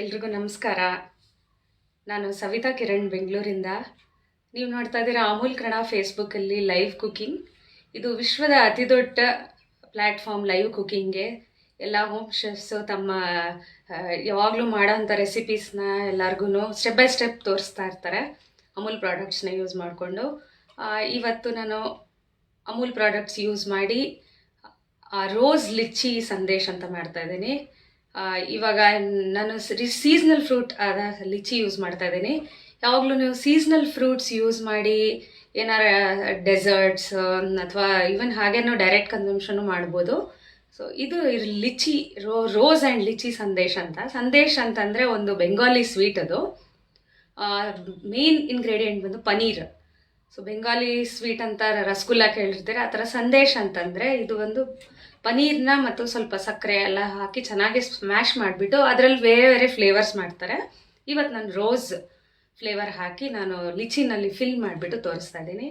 ಎಲ್ರಿಗೂ ನಮಸ್ಕಾರ. ನಾನು ಸವಿತಾ ಕಿರಣ್ ಬೆಂಗಳೂರಿಂದ. ನೀವು ನೋಡ್ತಾ ಇದ್ದೀರಾ ಅಮೂಲ್ ಕನ್ನಡ ಫೇಸ್ಬುಕ್ಕಲ್ಲಿ ಲೈವ್ ಕುಕಿಂಗ್. ಇದು ವಿಶ್ವದ ಅತಿ ದೊಡ್ಡ ಪ್ಲ್ಯಾಟ್ಫಾರ್ಮ್ ಲೈವ್ ಕುಕಿಂಗ್ಗೆ. ಎಲ್ಲ ಹೋಮ್ ಶೆಫ್ಸು ತಮ್ಮ ಯಾವಾಗಲೂ ಮಾಡೋಂಥ ರೆಸಿಪೀಸ್ನ ಎಲ್ಲರಿಗೂ ಸ್ಟೆಪ್ ಬೈ ಸ್ಟೆಪ್ ತೋರಿಸ್ತಾ ಇರ್ತಾರೆ ಅಮೂಲ್ ಪ್ರಾಡಕ್ಟ್ಸ್ನ ಯೂಸ್ ಮಾಡಿಕೊಂಡು. ಇವತ್ತು ನಾನು ಅಮೂಲ್ ಪ್ರಾಡಕ್ಟ್ಸ್ ಯೂಸ್ ಮಾಡಿ ರೋಸ್ ಲಿಚ್ಚಿ ಸಂದೇಶ್ ಅಂತ ಮಾಡ್ತಾ ಇದ್ದೀನಿ. ಇವಾಗ ನಾನು ಸೀಸ್ನಲ್ ಫ್ರೂಟ್ ಆದ ಲಿಚಿ ಯೂಸ್ ಮಾಡ್ತಾ ಇದ್ದೀನಿ. ಯಾವಾಗಲೂ ನೀವು ಸೀಸ್ನಲ್ ಫ್ರೂಟ್ಸ್ ಯೂಸ್ ಮಾಡಿ ಏನಾರ ಡೆಸರ್ಟ್ಸ್ ಅಥವಾ ಈವನ್ ಹಾಗೇನೋ ಡೈರೆಕ್ಟ್ ಕನ್ಸಂಪ್ಷನ್ನು ಮಾಡ್ಬೋದು. ಸೊ ಇದು ಲಿಚಿ ರೋಸ್ ಆ್ಯಂಡ್ ಲಿಚಿ ಸಂದೇಶ್ ಅಂತಂದರೆ ಒಂದು ಬೆಂಗಾಲಿ ಸ್ವೀಟ್. ಅದು ಮೇನ್ ಇಂಗ್ರೀಡಿಯೆಂಟ್ ಬಂದು ಪನೀರ್. ಸೊ ಬೆಂಗಾಲಿ ಸ್ವೀಟ್ ಅಂತ ರಸಗುಲ್ಲ ಕೇಳಿರ್ತೀರ, ಆ ಥರ ಸಂದೇಶ್ ಅಂತಂದರೆ ಇದು ಒಂದು ಪನೀರ್ನ ಮತ್ತು ಸ್ವಲ್ಪ ಸಕ್ಕರೆ ಎಲ್ಲ ಹಾಕಿ ಚೆನ್ನಾಗಿ ಸ್ಮ್ಯಾಶ್ ಮಾಡಿಬಿಟ್ಟು ಅದರಲ್ಲಿ ಬೇರೆ ಬೇರೆ ಫ್ಲೇವರ್ಸ್ ಮಾಡ್ತಾರೆ. ಇವತ್ತು ನಾನು ರೋಸ್ ಫ್ಲೇವರ್ ಹಾಕಿ ನಾನು ಲಿಚಿನಲ್ಲಿ ಫಿಲ್ ಮಾಡಿಬಿಟ್ಟು ತೋರಿಸ್ತಾ ಇದ್ದೀನಿ.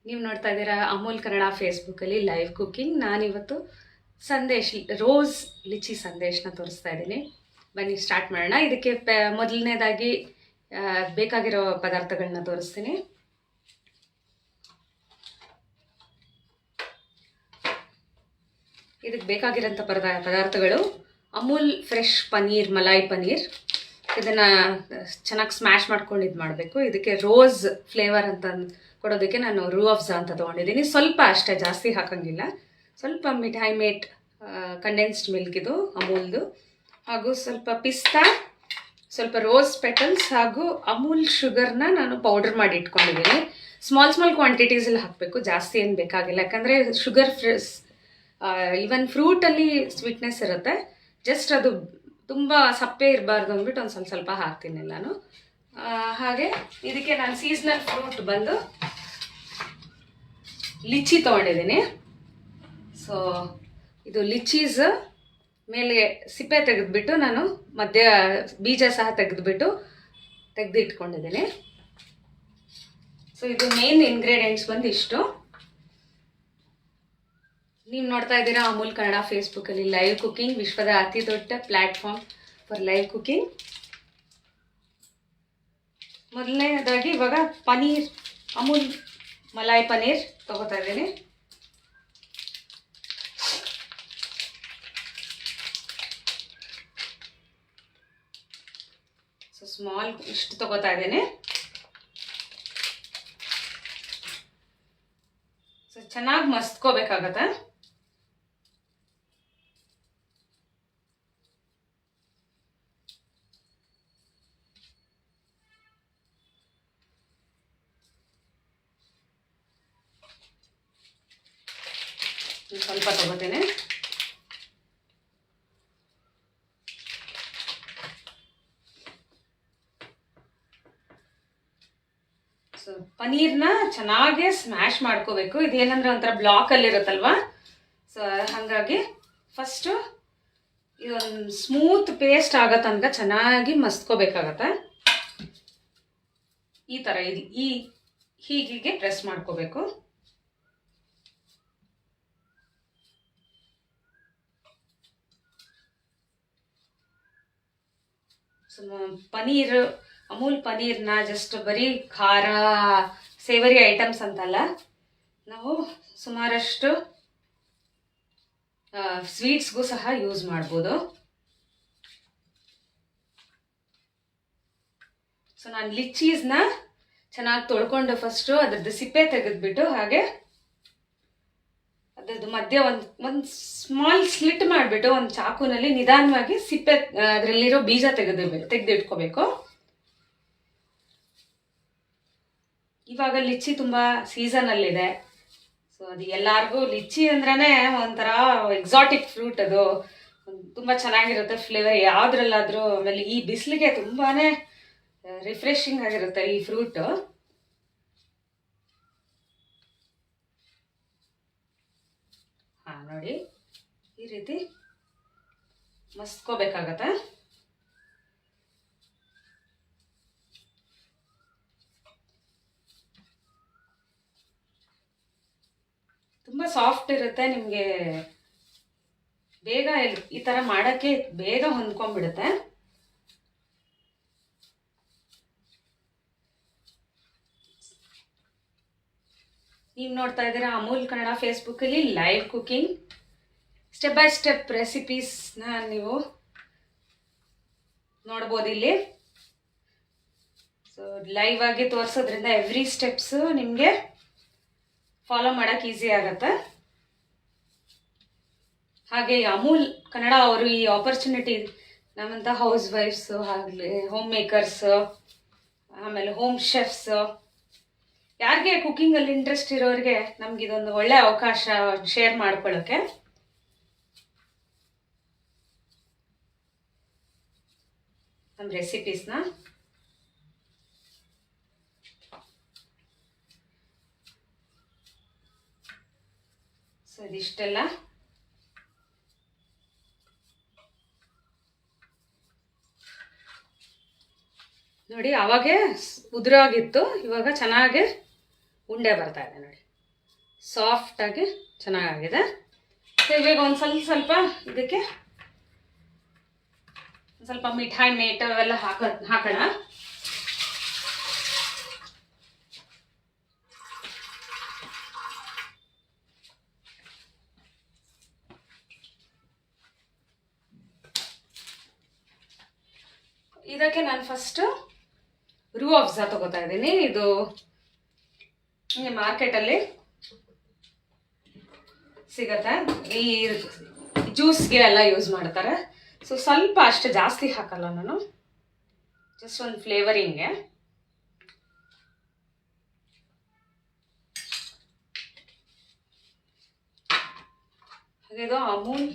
ನೀವು ನೋಡ್ತಾ ಇದ್ದೀರಾ ಅಮೂಲ್ ಕನ್ನಡ ಫೇಸ್ಬುಕ್ಕಲ್ಲಿ ಲೈವ್ ಕುಕಿಂಗ್. ನಾನಿವತ್ತು ರೋಸ್ ಲಿಚಿ ಸಂದೇಶನ ತೋರಿಸ್ತಾ ಇದ್ದೀನಿ. ಬನ್ನಿ ಸ್ಟಾರ್ಟ್ ಮಾಡೋಣ. ಇದಕ್ಕೆ ಮೊದಲನೇದಾಗಿ ಬೇಕಾಗಿರೋ ಪದಾರ್ಥಗಳನ್ನ ತೋರಿಸ್ತೀನಿ. ಇದಕ್ಕೆ ಬೇಕಾಗಿರೋಂಥ ಪದಾರ್ಥಗಳು: ಅಮೂಲ್ ಫ್ರೆಶ್ ಪನೀರ್, ಮಲಾಯಿ ಪನೀರ್. ಇದನ್ನು ಚೆನ್ನಾಗಿ ಸ್ಮ್ಯಾಶ್ ಮಾಡ್ಕೊಂಡು ಇದು ಮಾಡಬೇಕು. ಇದಕ್ಕೆ ರೋಸ್ ಫ್ಲೇವರ್ ಅಂತ ಕೊಡೋದಕ್ಕೆ ನಾನು ರೂ ಅಫ್ಜಾ ಅಂತ ತೊಗೊಂಡಿದ್ದೀನಿ. ಸ್ವಲ್ಪ ಅಷ್ಟೇ, ಜಾಸ್ತಿ ಹಾಕೋಂಗಿಲ್ಲ. ಸ್ವಲ್ಪ ಮಿಠಾಯಿ ಮೇಟ್ ಕಂಡೆನ್ಸ್ಡ್ ಮಿಲ್ಕ್ ಇದು ಅಮೂಲ್ದು, ಹಾಗೂ ಸ್ವಲ್ಪ ಪಿಸ್ತಾ, ಸ್ವಲ್ಪ ರೋಸ್ ಪೆಟಲ್ಸ್ ಹಾಗೂ ಅಮೂಲ್ ಶುಗರ್ನ ನಾನು ಪೌಡರ್ ಮಾಡಿ ಇಟ್ಕೊಂಡಿದ್ದೀನಿ. ಸ್ಮಾಲ್ ಕ್ವಾಂಟಿಟೀಸಲ್ಲಿ ಹಾಕಬೇಕು, ಜಾಸ್ತಿ ಏನು ಬೇಕಾಗಿಲ್ಲ. ಯಾಕಂದರೆ ಶುಗರ್ ಈವನ್ ಫ್ರೂಟಲ್ಲಿ ಸ್ವೀಟ್ನೆಸ್ ಇರುತ್ತೆ. ಜಸ್ಟ್ ಅದು ತುಂಬ ಸಪ್ಪೆ ಇರಬಾರ್ದು ಅಂದ್ಬಿಟ್ಟು ಒಂದು ಸ್ವಲ್ಪ ಹಾಕ್ತೀನಿ ನಾನು. ಹಾಗೆ ಇದಕ್ಕೆ ನಾನು ಸೀಸ್ನಲ್ ಫ್ರೂಟ್ ಬಂದು ಲಿಚಿ ತೊಗೊಂಡಿದ್ದೀನಿ. ಸೊ ಇದು ಲಿಚೀಸ್ ಮೇಲೆ ಸಿಪ್ಪೆ ತೆಗೆದುಬಿಟ್ಟು ನಾನು ಮಧ್ಯ ಬೀಜ ಸಹ ತೆಗೆದು ಇಟ್ಕೊಂಡಿದ್ದೀನಿ. ಸೊ ಇದು ಮೇನ್ ಇಂಗ್ರೀಡಿಯೆಂಟ್ಸ್ ಬಂದು ಇಷ್ಟು. ನೀವು ನೋಡ್ತಾ ಇದ್ದೀರಾ ಅಮೂಲ್ ಕನ್ನಡ ಫೇಸ್ಬುಕ್ಕಲ್ಲಿ ಲೈವ್ ಕುಕಿಂಗ್, ವಿಶ್ವದ ಅತಿ ದೊಡ್ಡ ಪ್ಲ್ಯಾಟ್ಫಾರ್ಮ್ ಫಾರ್ ಲೈವ್ ಕುಕಿಂಗ್. ಮೊದಲನೇದಾಗಿ ಇವಾಗ ಪನೀರ್, ಅಮೂಲ್ ಮಲಾಯಿ ಪನೀರ್ ತಗೋತಾ ಇದ್ದೀನಿ. ಸೊ ಸ್ಮಾಲ್ ಇಷ್ಟು ತಗೋತಾ ಇದ್ದೀನಿ. ಸೊ ಚೆನ್ನಾಗಿ ಮಸ್ತ್ಕೋಬೇಕಾಗತ್ತೆ. ಸ್ವಲ್ಪ ತಗೋತೀನಿ. ಸೊ ಪನೀರ್ನ ಚೆನ್ನಾಗಿ ಸ್ಮ್ಯಾಶ್ ಮಾಡ್ಕೋಬೇಕು. ಇದೇನಂದ್ರೆ ಒಂಥರ ಬ್ಲಾಕಲ್ಲಿ ಇರುತ್ತಲ್ವಾ, ಸೊ ಹಾಗಾಗಿ ಫಸ್ಟು ಇದೊಂದು ಸ್ಮೂತ್ ಪೇಸ್ಟ್ ಆಗೋ ತನಕ ಚೆನ್ನಾಗಿ ಮಸ್ತ್ಕೋಬೇಕಾಗತ್ತೆ. ಈ ಥರ ಹೀಗೆ ಪ್ರೆಸ್ ಮಾಡ್ಕೋಬೇಕು. ಪನೀರ್, ಅಮೂಲ್ ಪನೀರ್ನ ಜಸ್ಟ್ ಬರೀ ಖಾರ ಸೇವರಿ ಐಟಮ್ಸ್ ಅಂತಲ್ಲ, ನಾವು ಸುಮಾರಷ್ಟು ಸ್ವೀಟ್ಸ್ಗೂ ಸಹ ಯೂಸ್ ಮಾಡ್ಬೋದು. ಸೊ ನಾನು ಲಿಚೀಸ್ನ ಚೆನ್ನಾಗಿ ತೊಳ್ಕೊಂಡು ಫಸ್ಟು ಅದ್ರದ್ದು ಸಿಪ್ಪೆ ತೆಗೆದ್ಬಿಟ್ಟು, ಹಾಗೆ ಅದ್ರದ್ದು ಮಧ್ಯೆ ಒಂದು ಸ್ಮಾಲ್ ಸ್ಲಿಟ್ ಮಾಡಿಬಿಟ್ಟು ಒಂದು ಚಾಕುನಲ್ಲಿ ನಿಧಾನವಾಗಿ ಸಿಪ್ಪೆ ಅದರಲ್ಲಿರೋ ಬೀಜ ತೆಗೆದಿಟ್ಕೋಬೇಕು. ಇವಾಗ ಲಿಚ್ಚಿ ತುಂಬ ಸೀಸನಲ್ಲಿದೆ. ಸೊ ಅದು ಎಲ್ಲರಿಗೂ ಲಿಚ್ಚಿ ಅಂದ್ರೇ ಒಂಥರ ಎಕ್ಸಾಟಿಕ್ ಫ್ರೂಟ್. ಅದು ತುಂಬ ಚೆನ್ನಾಗಿರುತ್ತೆ ಫ್ಲೇವರ್ ಯಾವುದ್ರಲ್ಲಾದರೂ. ಆಮೇಲೆ ಈ ಬಿಸಿಲಿಗೆ ತುಂಬಾ ರಿಫ್ರೆಶಿಂಗ್ ಆಗಿರುತ್ತೆ ಈ ಫ್ರೂಟು. ನೋಡಿ, ಈ ರೀತಿ ಮಸ್ತ್ಕೋಬೇಕಾಗತ್ತೆ. ತುಂಬ ಸಾಫ್ಟ್ ಇರುತ್ತೆ. ನಿಮಗೆ ಬೇಗ ಈ ಥರ ಮಾಡೋಕ್ಕೆ ಬೇಗ ಹೊಂದ್ಕೊಂಡ್ಬಿಡುತ್ತೆ. ನೀವು ನೋಡ್ತಾ ಇದ್ದೀರಾ ಅಮೂಲ್ ಕನ್ನಡ ಫೇಸ್ಬುಕ್ಕಲ್ಲಿ live cooking. Step by step ರೆಸಿಪೀಸ್ನ ನೀವು ನೋಡ್ಬೋದು ಇಲ್ಲಿ. ಸೊ ಲೈವ್ ಆಗಿ ತೋರಿಸೋದ್ರಿಂದ ಎವ್ರಿ ಸ್ಟೆಪ್ಸು ನಿಮಗೆ ಫಾಲೋ ಮಾಡೋಕ್ಕೆ ಈಸಿ ಆಗುತ್ತೆ. ಹಾಗೆ ಅಮೂಲ್ ಕನ್ನಡ ಅವರು ಈ ಆಪರ್ಚುನಿಟಿ ನಮ್ಮಂಥ ಹೌಸ್ ವೈಫ್ಸು ಆಗಲಿ ಹೋಮ್ ಮೇಕರ್ಸು ಆಮೇಲೆ ಹೋಮ್ ಶೆಫ್ಸು ಯಾರಿಗೆ ಕುಕ್ಕಿಂಗಲ್ಲಿ ಇಂಟ್ರೆಸ್ಟ್ ಇರೋರಿಗೆ ನಮಗಿದೊಂದು ಒಳ್ಳೆ ಅವಕಾಶ ಶೇರ್ ಮಾಡ್ಕೊಳ್ಳೋಕ್ಕೆ. ನಮ್ಮ ರೆಸಿಪೀಸ್ನ ಸೊ ಇದಿಷ್ಟೆಲ್ಲ ನೋಡಿ, ಅವಾಗೆ ಉದುರಾಗಿತ್ತು, ಇವಾಗ ಚೆನ್ನಾಗಿ ಉಂಡೆ ಬರ್ತಾ ಇದೆ ನೋಡಿ, ಸಾಫ್ಟಾಗಿ ಚೆನ್ನಾಗಿದೆ. ಸೊ ಇವಾಗ ಒಂದು ಸ್ವಲ್ಪ ಇದಕ್ಕೆ ಸ್ವಲ್ಪ ಮಿಠಾಯಿ ಮೇಟ್ ಅವೆಲ್ಲ ಹಾಕೋಣ. ಇದಕ್ಕೆ ನಾನು ಫಸ್ಟ್ ರೂ ಅಫ್ಜಾ ತಗೋತಾ ಇದ್ದೀನಿ. ಇದು ಮಾರ್ಕೆಟಲ್ಲಿ ಸಿಗತ್ತೆ, ಈ ಜ್ಯೂಸ್ಗೆ ಎಲ್ಲ ಯೂಸ್ ಮಾಡ್ತಾರೆ. ಸೊ ಸ್ವಲ್ಪ ಅಷ್ಟು ಜಾಸ್ತಿ ಹಾಕಲ್ಲ ನಾನು, ಜಸ್ಟ್ ಒಂದು ಫ್ಲೇವರಿಂಗ್ಗೆ. ಹಾಗೆ ಇದು ಅಮೂಲ್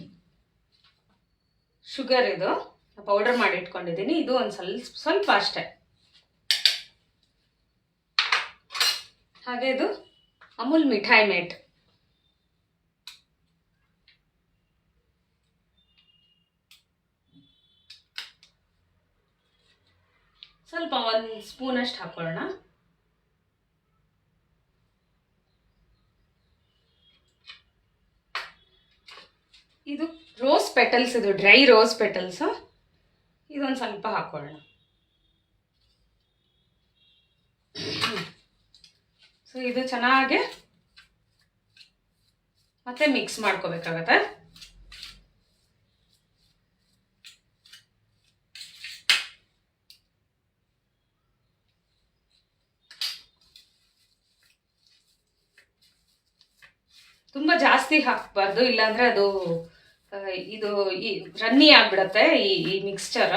ಶುಗರ್, ಇದು ಪೌಡರ್ ಮಾಡಿ ಇಟ್ಕೊಂಡಿದ್ದೀನಿ. ಇದು ಒಂದು ಸ್ವಲ್ಪ ಅಷ್ಟೇ. ಹಾಗೆ ಇದು ಅಮೂಲ್ ಮಿಠಾಯಿ ಮೇಟ್, ಸ್ವಲ್ಪ 1 ಸ್ಪೂನಷ್ಟು ಹಾಕೊಳ್ಳೋಣ. ಇದು ರೋಸ್ ಪೆಟಲ್ಸ್, ಇದು ಡ್ರೈ ರೋಸ್ ಪೆಟಲ್ಸ್, ಇದೊಂದು ಸ್ವಲ್ಪ ಹಾಕೊಳ್ಳೋಣ. ಸೊ ಇದು ಚೆನ್ನಾಗಿ ಮತ್ತೆ ಮಿಕ್ಸ್ ಮಾಡ್ಕೋಬೇಕಾಗತ್ತೆ. ತುಂಬ ಜಾಸ್ತಿ ಹಾಕಬಾರ್ದು, ಇಲ್ಲಾಂದರೆ ಅದು ಇದು ಈ ರನ್ನಿ ಆಗಿಬಿಡುತ್ತೆ ಈ ಮಿಕ್ಸ್ಚರ್,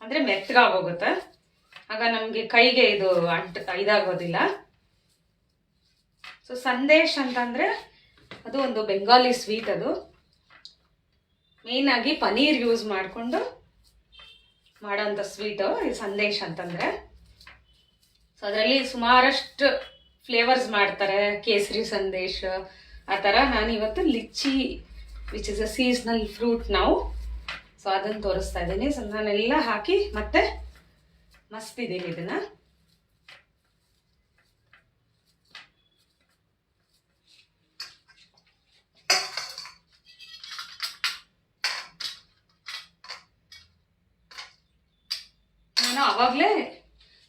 ಅಂದರೆ ಮೆತ್ತಗಾಗೋಗುತ್ತೆ. ಆಗ ನಮಗೆ ಕೈಗೆ ಇದು ಇದಾಗೋದಿಲ್ಲ. ಸೊ ಸಂದೇಶ್ ಅಂತಂದರೆ ಅದು ಒಂದು ಬೆಂಗಾಲಿ ಸ್ವೀಟ್. ಅದು ಮೇಯ್ನಾಗಿ ಪನೀರ್ ಯೂಸ್ ಮಾಡಿಕೊಂಡು ಮಾಡೋಂಥ ಸ್ವೀಟು ಈ ಸಂದೇಶ್ ಅಂತಂದರೆ. ಸೊ ಅದರಲ್ಲಿ ಸುಮಾರಷ್ಟು ಫ್ಲೇವರ್ಸ್ ಮಾಡ್ತಾರೆ, ಕೇಸರಿ ಸಂದೇಶ್ ಆ ಥರ. ನಾನಿವತ್ತು lychee which is a seasonal fruit ನಾವು, ಸೊ ಅದನ್ನು ತೋರಿಸ್ತಾ ಇದ್ದೀನಿ. ಸೊ ನಾನೆಲ್ಲ ಹಾಕಿ ಮತ್ತೆ ಮಸ್ತಿದ್ದೀನಿ ಇದನ್ನು. ನಾನು ಆವಾಗಲೇ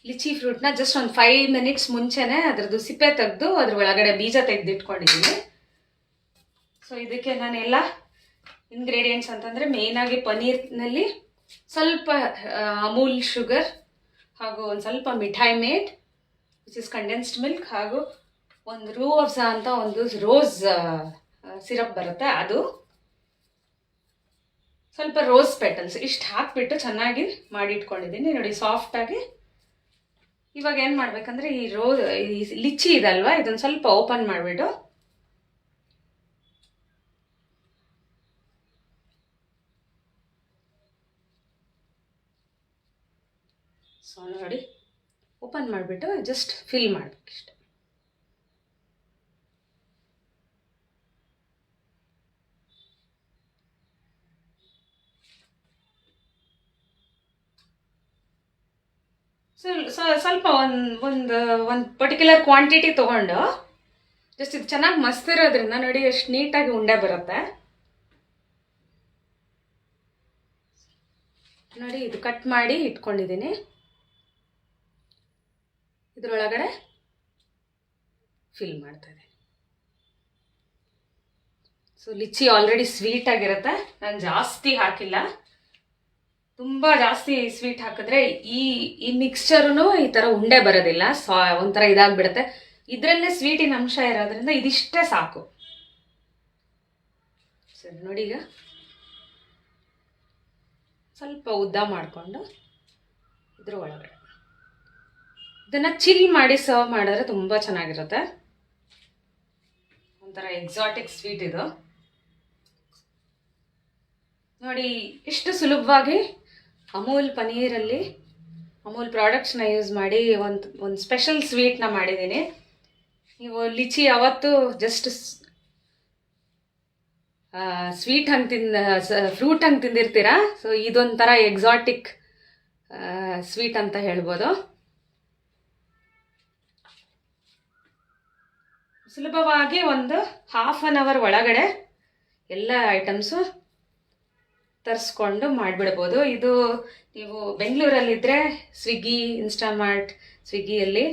ಲಿಚಿ ಫ್ರೂಟ್ನ ಜಸ್ಟ್ ಒಂದು 5 ಮಿನಿಟ್ಸ್ ಮುಂಚೆನೇ ಅದ್ರದ್ದು ಸಿಪ್ಪೆ ತೆಗೆದು ಅದ್ರ ಒಳಗಡೆ ಬೀಜ ತೆಗೆದಿಟ್ಕೊಂಡಿದ್ದೀನಿ. ಸೊ ಇದಕ್ಕೆ ನಾನೆಲ್ಲ ಇಂಗ್ರೀಡಿಯೆಂಟ್ಸ್ ಅಂತಂದರೆ ಮೇಯ್ನಾಗಿ ಪನೀರ್ನಲ್ಲಿ ಸ್ವಲ್ಪ ಅಮೂಲ್ ಶುಗರ್ ಹಾಗೂ ಒಂದು ಸ್ವಲ್ಪ ಮಿಠಾಯಿ ಮೇಟ್ ವಿಚ್ ಇಸ್ ಕಂಡೆನ್ಸ್ಡ್ ಮಿಲ್ಕ್, ಹಾಗೂ ಒಂದು ರೂ ಅಫ್ಜಾ ಅಂತ ಒಂದು ರೋಸ್ ಸಿರಪ್ ಬರುತ್ತೆ, ಅದು ಸ್ವಲ್ಪ ರೋಸ್ ಪೆಟಲ್ಸ್, ಇಷ್ಟು ಹಾಕ್ಬಿಟ್ಟು ಚೆನ್ನಾಗಿ ಮಾಡಿಟ್ಕೊಂಡಿದ್ದೀನಿ ನೋಡಿ ಸಾಫ್ಟಾಗಿ. ಇವಾಗ ಏನು ಮಾಡಬೇಕಂದ್ರೆ ಈ ಲಿಚ್ಚಿ ಇದಲ್ವಾ, ಇದನ್ನು ಸ್ವಲ್ಪ ಓಪನ್ ಮಾಡಿಬಿಟ್ಟು ಸೊ ನೋಡಿ ಓಪನ್ ಮಾಡಿಬಿಟ್ಟು ಜಸ್ಟ್ ಫಿಲ್ ಮಾಡಬೇಕಿಷ್ಟು. ಸ್ವಲ್ಪ ಒಂದು ಪರ್ಟಿಕ್ಯುಲರ್ ಕ್ವಾಂಟಿಟಿ ತೊಗೊಂಡು ಜಸ್ಟ್ ಇದು ಚೆನ್ನಾಗಿ ಮಸ್ತಿರೋದ್ರಿಂದ ನೋಡಿ ಎಷ್ಟು ನೀಟಾಗಿ ಉಂಡೆ ಬರುತ್ತೆ ನೋಡಿ. ಇದು ಕಟ್ ಮಾಡಿ ಇಟ್ಕೊಂಡಿದ್ದೀನಿ. ಇದರೊಳಗಡೆ ಫಿಲ್ ಮಾಡ್ತಾ ಇದ್ದೀನಿ. ಸೊ ಲಿಚ್ಚಿ ಆಲ್ರೆಡಿ ಸ್ವೀಟ್ ಆಗಿರುತ್ತೆ, ನಾನು ಜಾಸ್ತಿ ಹಾಕಿಲ್ಲ. ತುಂಬ ಜಾಸ್ತಿ ಸ್ವೀಟ್ ಹಾಕಿದ್ರೆ ಈ ಮಿಕ್ಸ್ಚರೂ ಈ ಥರ ಉಂಡೆ ಬರೋದಿಲ್ಲ, ಒಂಥರ ಇದಾಗ್ಬಿಡುತ್ತೆ. ಇದರಲ್ಲೇ ಸ್ವೀಟಿನ ಅಂಶ ಇರೋದ್ರಿಂದ ಇದಿಷ್ಟೇ ಸಾಕು. ಸರಿ ನೋಡಿ, ಈಗ ಸ್ವಲ್ಪ ಉದ್ದ ಮಾಡಿಕೊಂಡು ಇದ್ರ ಒಳಗಡೆ ಇದನ್ನು ಚಿಲ್ ಮಾಡಿ ಸರ್ವ್ ಮಾಡಿದ್ರೆ ತುಂಬ ಚೆನ್ನಾಗಿರುತ್ತೆ. ಒಂಥರ ಎಕ್ಸಾಟಿಕ್ ಸ್ವೀಟ್ ಇದು. ನೋಡಿ ಎಷ್ಟು ಸುಲಭವಾಗಿ ಅಮೂಲ್ ಪನೀರಲ್ಲಿ ಅಮೂಲ್ ಪ್ರಾಡಕ್ಟ್ಸ್ನ ಯೂಸ್ ಮಾಡಿ ಒಂದು ಸ್ಪೆಷಲ್ ಸ್ವೀಟ್ನ ಮಾಡಿದ್ದೀನಿ. ನೀವು ಲಿಚಿ ಯಾವತ್ತು ಜಸ್ಟ್ ಸ್ವೀಟ್ ಹಂಗೆ ಫ್ರೂಟ್ ಹಂಗೆ ತಿಂದಿರ್ತೀರಾ. ಸೊ ಇದೊಂಥರ ಎಕ್ಸಾಟಿಕ್ ಸ್ವೀಟ್ ಅಂತ ಹೇಳ್ಬೋದು. ಸುಲಭವಾಗಿ ಒಂದು ½ ಅವರ್ ಒಳಗಡೆ ಎಲ್ಲ ಐಟಮ್ಸು ತರಿಸ್ಕೊಂಡು ಮಾಡಿಬಿಡ್ಬೋದು. ಇದು ನೀವು ಬೆಂಗಳೂರಲ್ಲಿದ್ದರೆ ಸ್ವಿಗ್ಗಿ, ಇನ್ಸ್ಟಾಮಾರ್ಟ್, ಸ್ವಿಗ್ಗಿಯಲ್ಲಿ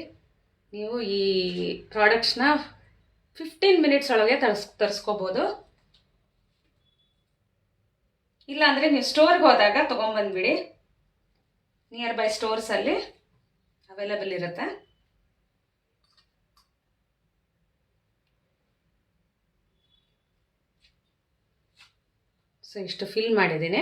ನೀವು ಈ ಪ್ರಾಡಕ್ಟ್ಸ್ನ 15 ಮಿನಿಟ್ಸ್ ಒಳಗೆ ತರಿಸ್ಕೋಬೋದು. ಇಲ್ಲಾಂದರೆ ನೀವು ಸ್ಟೋರ್ಗೆ ಹೋದಾಗ ತೊಗೊಂಬಂದ್ಬಿಡಿ, ನಿಯರ್ ಬೈ ಸ್ಟೋರ್ಸಲ್ಲಿ ಅವೈಲೇಬಲ್ ಇರುತ್ತೆ. ಸೊ ಇಷ್ಟು ಫಿಲ್ ಮಾಡಿದ್ದೀನಿ.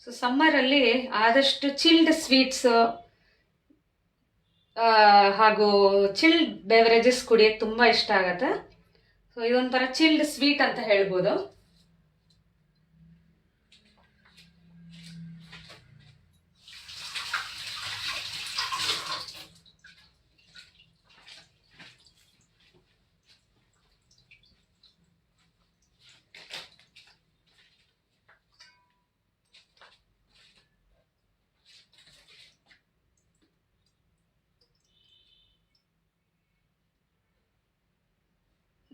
ಸೊ ಸಮ್ಮರಲ್ಲಿ ಆದಷ್ಟು ಚಿಲ್ಡ್ ಸ್ವೀಟ್ಸ್ ಹಾಗೂ ಚಿಲ್ಡ್ ಬೆವರೇಜಸ್ ಕುಡಿಯೋಕ್ಕೆ ತುಂಬ ಇಷ್ಟ ಆಗುತ್ತೆ. ಸೊ ಇದೊಂಥರ ಚಿಲ್ಡ್ ಸ್ವೀಟ್ ಅಂತ ಹೇಳ್ಬೋದು.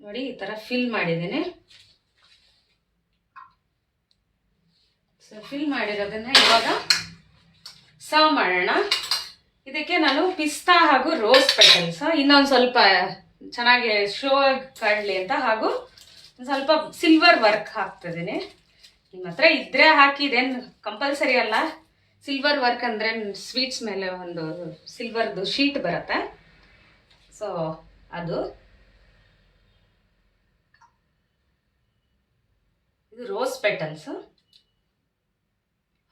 ನೋಡಿ ಈ ಥರ ಫಿಲ್ ಮಾಡಿದ್ದೀನಿ. ಸೊ ಫಿಲ್ ಮಾಡಿರೋದನ್ನ ಇವಾಗ ಸರ್ವ್ ಮಾಡೋಣ. ಇದಕ್ಕೆ ನಾನು ಪಿಸ್ತಾ ಹಾಗೂ ರೋಸ್ ಪೆಟಲ್ಸ್ ಇನ್ನೊಂದು ಸ್ವಲ್ಪ ಚೆನ್ನಾಗಿ ಶೋ ಕಾಣಲಿ ಅಂತ ಹಾಗೂ ಒಂದು ಸ್ವಲ್ಪ ಸಿಲ್ವರ್ ವರ್ಕ್ ಹಾಕ್ತಿದ್ದೀನಿ. ನಿಮ್ಮ ಹತ್ರ ಇದ್ರೆ ಹಾಕಿ, ಇದೇನು ಕಂಪಲ್ಸರಿ ಅಲ್ಲ. ಸಿಲ್ವರ್ ವರ್ಕ್ ಅಂದರೆ ಸ್ವೀಟ್ಸ್ ಮೇಲೆ ಒಂದು ಸಿಲ್ವರ್ದು ಶೀಟ್ ಬರುತ್ತೆ. ಸೊ ಅದು ಇದು ರೋಸ್ ಪೆಟಲ್ಸ್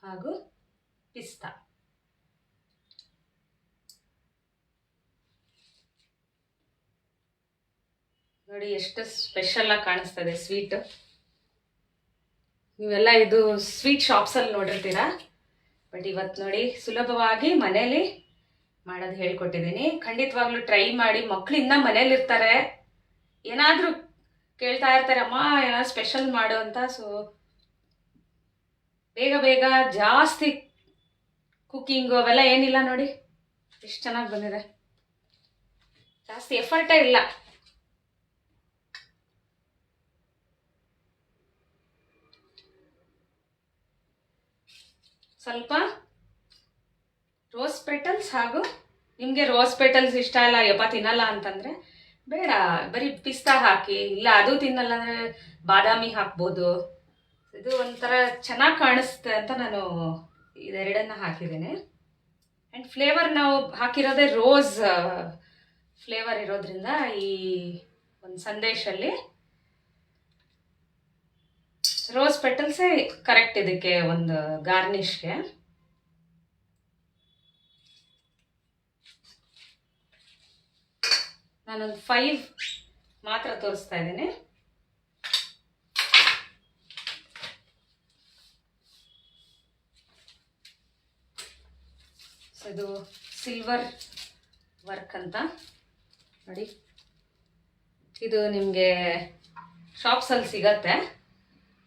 ಹಾಗೂ ಪಿಸ್ತಾ. ನೋಡಿ ಎಷ್ಟು ಸ್ಪೆಷಲ್ ಆಗಿ ಕಾಣಿಸ್ತದೆ ಸ್ವೀಟ್. ನೀವೆಲ್ಲ ಇದು ಸ್ವೀಟ್ ಶಾಪ್ಸಲ್ಲಿ ನೋಡಿರ್ತೀರಾ, ಬಟ್ ಇವತ್ತು ನೋಡಿ ಸುಲಭವಾಗಿ ಮನೇಲಿ ಮಾಡೋದು ಹೇಳ್ಕೊಟ್ಟಿದ್ದೀನಿ. ಖಂಡಿತವಾಗ್ಲೂ ಟ್ರೈ ಮಾಡಿ. ಮಕ್ಕಳು ಇನ್ನೂ ಮನೇಲಿರ್ತಾರೆ, ಏನಾದರೂ ಕೇಳ್ತಾ ಇರ್ತಾರೆ, ಅಮ್ಮ ಏನಾದ್ರು ಸ್ಪೆಷಲ್ ಮಾಡು ಅಂತ. ಸೊ ಬೇಗ ಬೇಗ ಜಾಸ್ತಿ ಕುಕ್ಕಿಂಗು ಅವೆಲ್ಲ ಏನಿಲ್ಲ. ನೋಡಿ ಎಷ್ಟು ಚೆನ್ನಾಗಿ ಬಂದಿದೆ, ಜಾಸ್ತಿ ಎಫರ್ಟೇ ಇಲ್ಲ. ಸ್ವಲ್ಪ ರೋಸ್ ಪೆಟಲ್ಸ್ ಹಾಗೂ ನಿಮಗೆ ರೋಸ್ ಪೆಟಲ್ಸ್ ಇಷ್ಟ ಇಲ್ಲ, ಯಪ್ಪ ತಿನ್ನಲ್ಲ ಅಂತಂದರೆ ಬೇಡ, ಬರೀ ಪಿಸ್ತಾ ಹಾಕಿ. ಇಲ್ಲ ಅದು ತಿನ್ನಲ್ಲ ಅಂದರೆ ಬಾದಾಮಿ ಹಾಕ್ಬೋದು. ಇದು ಒಂಥರ ಚೆನ್ನಾಗಿ ಕಾಣಿಸುತ್ತೆ ಅಂತ ನಾನು ಇದೆರಡನ್ನ ಹಾಕಿದ್ದೀನಿ. ಆ್ಯಂಡ್ ಫ್ಲೇವರ್ ನಾವು ಹಾಕಿರೋದೇ ರೋಸ್ ಫ್ಲೇವರ್ ಇರೋದ್ರಿಂದ ಈ ಒಂದು ಸಂದೇಶಲ್ಲಿ ರೋಸ್ ಪೆಟಲ್ಸೇ ಕರೆಕ್ಟ್ ಇದಕ್ಕೆ ಒಂದು ಗಾರ್ನಿಷ್ಗೆ. ನಾನೊಂದು 5 ಮಾತ್ರ ತೋರಿಸ್ತಾ ಇದ್ದೀನಿ. ಸೊ ಇದು ಸಿಲ್ವರ್ ವರ್ಕ್ ಅಂತ ನೋಡಿ. ಇದು ನಿಮಗೆ ಶಾಪ್ಸಲ್ಲಿ ಸಿಗತ್ತೆ.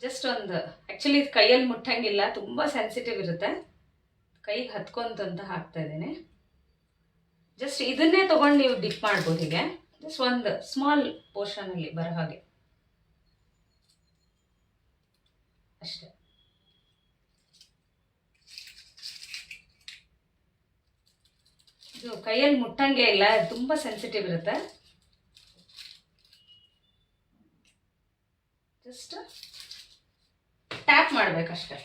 ಜಸ್ಟ್ ಒಂದು ಆ್ಯಕ್ಚುಲಿ ಇದು ಕೈಯಲ್ಲಿ ಮುಟ್ಟಂಗಿಲ್ಲ, ತುಂಬ ಸೆನ್ಸಿಟಿವ್ ಇರುತ್ತೆ, ಕೈಗೆ ಹತ್ಕೊಂತ ಅಂತ ಹಾಕ್ತಾ ಇದ್ದೀನಿ. ಜಸ್ಟ್ ಇದನ್ನೇ ತೊಗೊಂಡು ನೀವು ಡಿಪ್ ಮಾಡ್ಬೋದು. ಹೀಗೆ ಜಸ್ಟ್ ಒಂದು ಸ್ಮಾಲ್ ಪೋರ್ಷನಲ್ಲಿ ಬರೋ ಹಾಗೆ ಅಷ್ಟೇ. ಇದು ಕೈಯಲ್ಲಿ ಮುಟ್ಟಂಗೆ ಇಲ್ಲ, ತುಂಬ ಸೆನ್ಸಿಟಿವ್ ಇರುತ್ತೆ. ಜಸ್ಟ್ ಟ್ಯಾಪ್ ಮಾಡಬೇಕಷ್ಟೆ.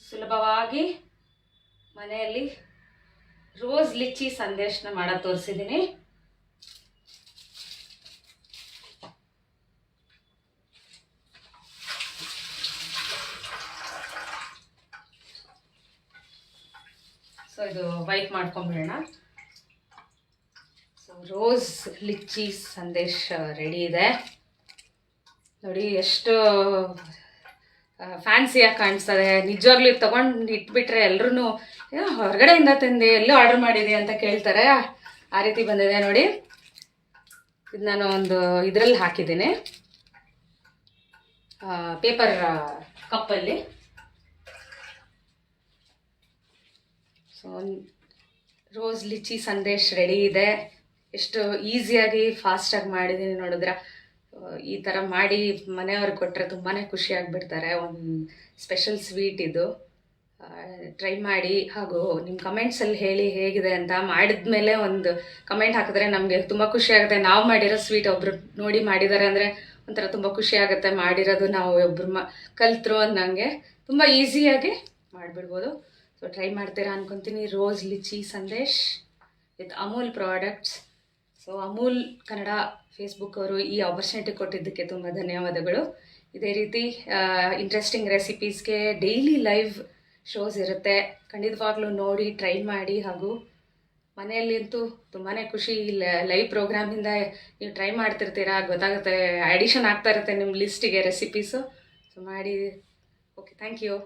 ಸುಲಭವಾಗಿ ಮನೆಯಲ್ಲಿ ರೋಸ್ ಲಿಚ್ಚಿ ಸಂದೇಶನ ಮಾಡೋದು ತೋರಿಸಿದ್ದೀನಿ. ಸೊ ಇದು ವೈಪ್ ಮಾಡ್ಕೊಂಡ್ಬಿಡೋಣ. So rose lychee sandesh ready ಇದೆ ನೋಡಿ. ಎಷ್ಟು ಫ್ಯಾನ್ಸಿಯಾಗಿ ಕಾಣಿಸ್ತದೆ. ನಿಜವಾಗ್ಲೂ ಇದು ತೊಗೊಂಡು ಇಟ್ಬಿಟ್ರೆ ಎಲ್ಲರೂ ಹೊರಗಡೆಯಿಂದ ತಂದು ಎಲ್ಲೂ ಆರ್ಡರ್ ಮಾಡಿದೆ ಅಂತ ಕೇಳ್ತಾರೆ. ಆ ರೀತಿ ಬಂದಿದೆ ನೋಡಿ. ಇದು ನಾನು ಒಂದು ಇದರಲ್ಲಿ ಹಾಕಿದ್ದೀನಿ, ಪೇಪರ್ ಕಪ್ಪಲ್ಲಿ. So rose lychee sandesh ready ಇದೆ. ಎಷ್ಟು ಈಸಿಯಾಗಿ ಫಾಸ್ಟಾಗಿ ಮಾಡಿದ್ದೀನಿ ನೋಡಿದ್ರೆ. ಈ ಥರ ಮಾಡಿ ಮನೆಯವ್ರಿಗೆ ಕೊಟ್ಟರೆ ತುಂಬಾ ಖುಷಿ ಆಗಿಬಿಡ್ತಾರೆ. ಒಂದು ಸ್ಪೆಷಲ್ ಸ್ವೀಟ್ ಇದು. ಟ್ರೈ ಮಾಡಿ, ಹಾಗೂ ನಿಮ್ಮ ಕಮೆಂಟ್ಸಲ್ಲಿ ಹೇಳಿ ಹೇಗಿದೆ ಅಂತ. ಮಾಡಿದ್ಮೇಲೆ ಒಂದು ಕಮೆಂಟ್ ಹಾಕಿದ್ರೆ ನಮಗೆ ತುಂಬ ಖುಷಿ ಆಗುತ್ತೆ. ನಾವು ಮಾಡಿರೋ ಸ್ವೀಟ್ ಒಬ್ರು ನೋಡಿ ಮಾಡಿದ್ದಾರೆ ಅಂದರೆ ಒಂಥರ ತುಂಬ ಖುಷಿ ಆಗುತ್ತೆ. ಮಾಡಿರೋದು ನಾವು ಒಬ್ರು ಕಲ್ತರು ಅನ್ನಂಗೆ ತುಂಬ ಈಸಿಯಾಗಿ ಮಾಡಿಬಿಡ್ಬೋದು. ಸೊ ಟ್ರೈ ಮಾಡ್ತೀರಾ ಅನ್ಕೊತೀನಿ. Rose lychee Sandesh with Amul products. So Amul Kannada Facebook ಅವರು ಈ ಆಪರ್ಚುನಿಟಿ ಕೊಟ್ಟಿದ್ದಕ್ಕೆ ತುಂಬ ಧನ್ಯವಾದಗಳು. ಇದೇ ರೀತಿ ಇಂಟ್ರೆಸ್ಟಿಂಗ್ ರೆಸಿಪೀಸ್ಗೆ ಡೈಲಿ ಲೈವ್ ಶೋಸ್ ಇರುತ್ತೆ. ಖಂಡಿತವಾಗ್ಲೂ ನೋಡಿ, ಟ್ರೈ ಮಾಡಿ. ಹಾಗೂ ಮನೆಯಲ್ಲಂತೂ ತುಂಬಾ ಖುಷಿ. ಲೈವ್ ಪ್ರೋಗ್ರಾಮಿಂದ ನೀವು ಟ್ರೈ ಮಾಡ್ತಿರ್ತೀರಾ, ಗೊತ್ತಾಗುತ್ತೆ. ಅಡಿಷನ್ ಆಗ್ತಾ ಇರುತ್ತೆ ನಿಮ್ಮ ಲಿಸ್ಟಿಗೆ ರೆಸಿಪೀಸು. ಸೊ ಮಾಡಿ. Okay, thank you.